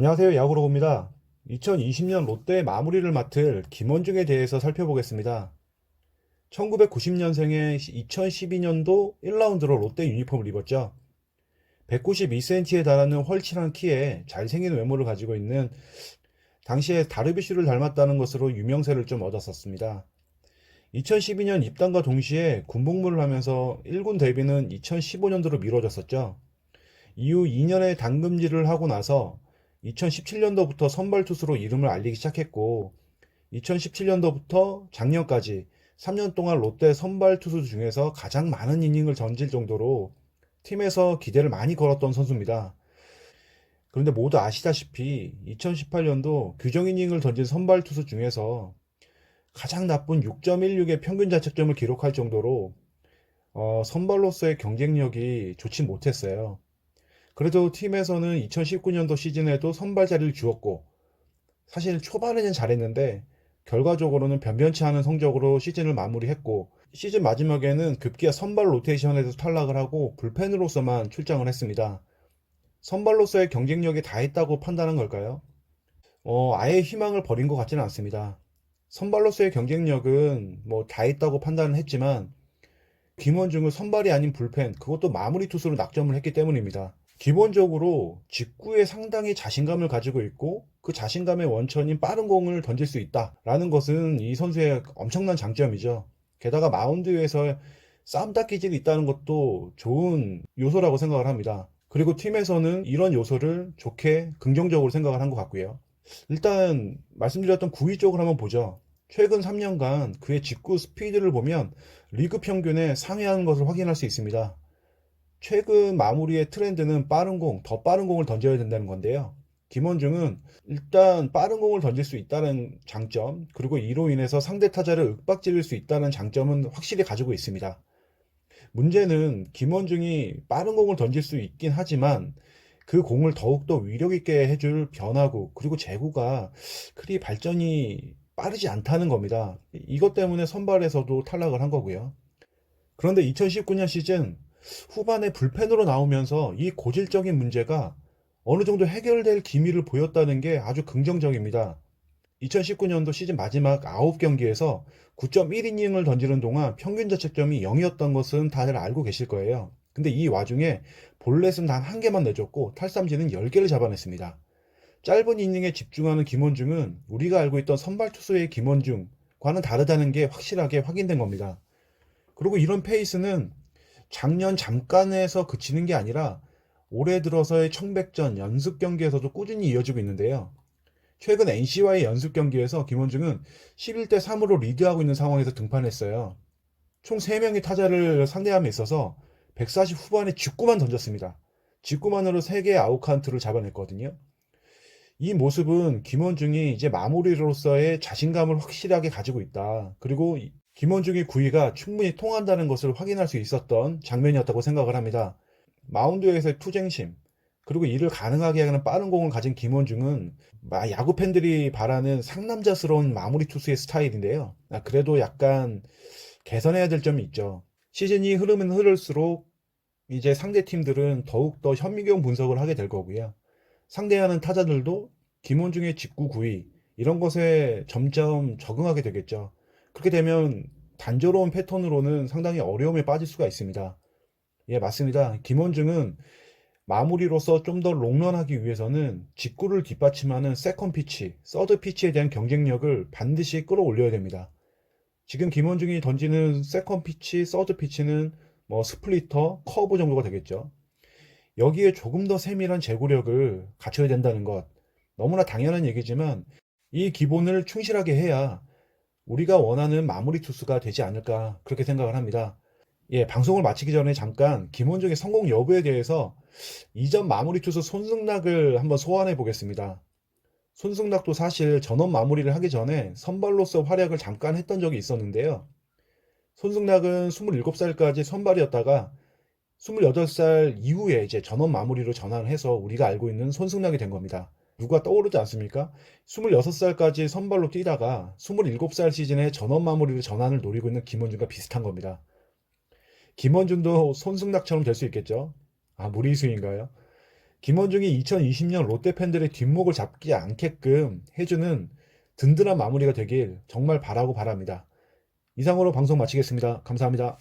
안녕하세요. 야구로봅니다. 2020년 롯데의 마무리를 맡을 김원중에 대해서 살펴보겠습니다. 1990년생에 2012년도 1라운드로 롯데 유니폼을 입었죠. 192cm에 달하는 훤칠한 키에 잘생긴 외모를 가지고 있는, 당시에 다르비슈를 닮았다는 것으로 유명세를 좀 얻었었습니다. 2012년 입단과 동시에 군복무를 하면서 1군 데뷔는 2015년도로 미뤄졌었죠. 이후 2년의 당금질을 하고 나서 2017년도부터 선발 투수로 이름을 알리기 시작했고, 2017년도부터 작년까지 3년 동안 롯데 선발 투수 중에서 가장 많은 이닝을 던질 정도로 팀에서 기대를 많이 걸었던 선수입니다. 그런데 모두 아시다시피 2018년도 규정 이닝을 던진 선발 투수 중에서 가장 나쁜 6.16의 평균 자책점을 기록할 정도로 선발로서의 경쟁력이 좋지 못했어요. 그래도 팀에서는 2019년도 시즌에도 선발 자리를 주었고, 사실 초반에는 잘했는데 결과적으로는 변변치 않은 성적으로 시즌을 마무리했고, 시즌 마지막에는 급기야 선발 로테이션에서 탈락을 하고 불펜으로서만 출장을 했습니다. 선발로서의 경쟁력이 다했다고 판단한 걸까요? 아예 희망을 버린 것 같지는 않습니다. 선발로서의 경쟁력은 뭐 다했다고 판단은 했지만, 김원중을 선발이 아닌 불펜, 그것도 마무리 투수로 낙점을 했기 때문입니다. 기본적으로 직구에 상당히 자신감을 가지고 있고, 그 자신감의 원천인 빠른 공을 던질 수 있다라는 것은 이 선수의 엄청난 장점이죠. 게다가 마운드 위에서 쌈딱 기질이 있다는 것도 좋은 요소라고 생각을 합니다. 그리고 팀에서는 이런 요소를 좋게 긍정적으로 생각을 한 것 같고요. 일단 말씀드렸던 9위 쪽을 한번 보죠. 최근 3년간 그의 직구 스피드를 보면 리그 평균에 상회하는 것을 확인할 수 있습니다. 최근 마무리의 트렌드는 빠른 공, 더 빠른 공을 던져야 된다는 건데요. 김원중은 일단 빠른 공을 던질 수 있다는 장점, 그리고 이로 인해서 상대 타자를 윽박지를 수 있다는 장점은 확실히 가지고 있습니다. 문제는 김원중이 빠른 공을 던질 수 있긴 하지만 그 공을 더욱더 위력 있게 해줄 변화구, 그리고 제구가 그리 발전이 빠르지 않다는 겁니다. 이것 때문에 선발에서도 탈락을 한 거고요. 그런데 2019년 시즌 후반에 불펜으로 나오면서 이 고질적인 문제가 어느 정도 해결될 기미를 보였다는 게 아주 긍정적입니다. 2019년도 시즌 마지막 9경기에서 9.1이닝을 던지는 동안 평균 자책점이 0이었던 것은 다들 알고 계실 거예요. 근데 이 와중에 볼넷은 단 1개만 내줬고 탈삼진은 10개를 잡아냈습니다. 짧은 이닝에 집중하는 김원중은 우리가 알고 있던 선발 투수의 김원중과는 다르다는 게 확실하게 확인된 겁니다. 그리고 이런 페이스는 작년 잠깐에서 그치는 게 아니라 올해 들어서의 청백전 연습 경기에서도 꾸준히 이어지고 있는데요. 최근 NC와의 연습 경기에서 김원중은 11대 3으로 리드하고 있는 상황에서 등판했어요. 총 3명의 타자를 상대함에 있어서 140 후반에 직구만 던졌습니다. 직구만으로 3개의 아웃카운트를 잡아냈거든요. 이 모습은 김원중이 이제 마무리로서의 자신감을 확실하게 가지고 있다. 그리고 김원중의 구위가 충분히 통한다는 것을 확인할 수 있었던 장면이었다고 생각을 합니다. 마운드에서의 투쟁심, 그리고 이를 가능하게 하는 빠른 공을 가진 김원중은 야구 팬들이 바라는 상남자스러운 마무리 투수의 스타일인데요. 그래도 약간 개선해야 될 점이 있죠. 시즌이 흐르면 흐를수록 이제 상대 팀들은 더욱더 현미경 분석을 하게 될 거고요. 상대하는 타자들도 김원중의 직구 구위, 이런 것에 점점 적응하게 되겠죠. 그렇게 되면 단조로운 패턴으로는 상당히 어려움에 빠질 수가 있습니다. 예, 맞습니다. 김원중은 마무리로서 좀 더 롱런하기 위해서는 직구를 뒷받침하는 세컨 피치, 서드 피치에 대한 경쟁력을 반드시 끌어올려야 됩니다. 지금 김원중이 던지는 세컨 피치, 서드 피치는 뭐 스플리터, 커브 정도가 되겠죠. 여기에 조금 더 세밀한 제구력을 갖춰야 된다는 것, 너무나 당연한 얘기지만 이 기본을 충실하게 해야 우리가 원하는 마무리 투수가 되지 않을까, 그렇게 생각을 합니다. 예, 방송을 마치기 전에 잠깐 김원중의 성공 여부에 대해서 이전 마무리 투수 손승락을 한번 소환해 보겠습니다. 손승락도 사실 전원 마무리를 하기 전에 선발로서 활약을 잠깐 했던 적이 있었는데요. 손승락은 27살까지 선발이었다가 28살 이후에 이제 전원 마무리로 전환을 해서 우리가 알고 있는 손승락이 된 겁니다. 누가 떠오르지 않습니까? 26살까지 선발로 뛰다가 27살 시즌에 전원 마무리로 전환을 노리고 있는 김원중과 비슷한 겁니다. 김원중도 손승락처럼 될 수 있겠죠? 무리수인가요? 김원중이 2020년 롯데 팬들의 뒷목을 잡지 않게끔 해주는 든든한 마무리가 되길 정말 바라고 바랍니다. 이상으로 방송 마치겠습니다. 감사합니다.